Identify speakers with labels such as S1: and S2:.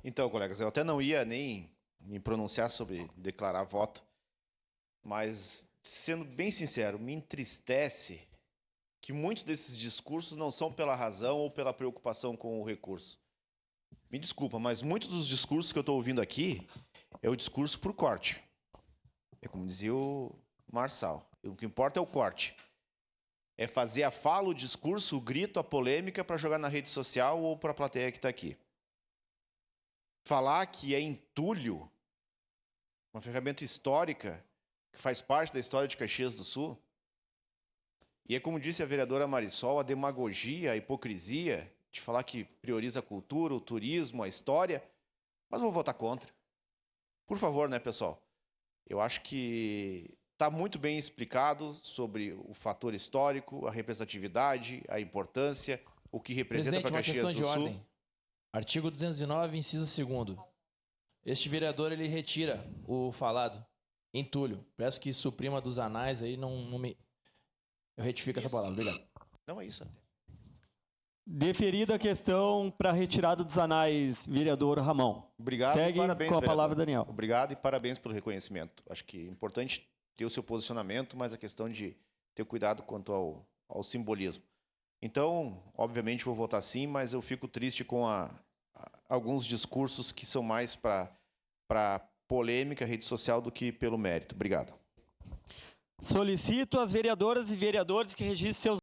S1: Então, colegas, eu até não ia nem me pronunciar sobre declarar voto, mas, sendo bem sincero, me entristece que muitos desses discursos não são pela razão ou pela preocupação com o recurso. Me desculpa, mas muitos dos discursos que eu estou ouvindo aqui é o discurso por corte. É como dizia o Marçal. O que importa é o corte. É fazer a fala, o discurso, o grito, a polêmica para jogar na rede social ou para a plateia que está aqui. Falar que é entulho, uma ferramenta histórica que faz parte da história de Caxias do Sul. E é como disse a vereadora Marisol, a demagogia, a hipocrisia de falar que prioriza a cultura, o turismo, a história, mas vou votar contra. Por favor, né, pessoal? Eu acho que está muito bem explicado sobre o fator histórico, a representatividade, a importância, o que representa para Caxias do Sul.
S2: Presidente, uma questão de ordem. Artigo 209, inciso 2º. Este vereador, ele retira o falado entulho. Peço que suprima dos anais aí, não me... Eu retifico essa palavra. Obrigado.
S1: Não é isso.
S3: Deferida a questão para retirada dos anais, vereador Ramon.
S1: Obrigado
S3: Segue
S1: e parabéns,
S3: com a
S1: vereador.
S3: palavra, Daniel.
S1: Obrigado e parabéns pelo reconhecimento. Acho que é importante ter o seu posicionamento, mas a questão de ter cuidado quanto ao simbolismo. Então, obviamente, vou votar sim, mas eu fico triste com alguns discursos que são mais para polêmica, rede social, do que pelo mérito. Obrigado.
S3: Solicito às vereadoras e vereadores que registrem seus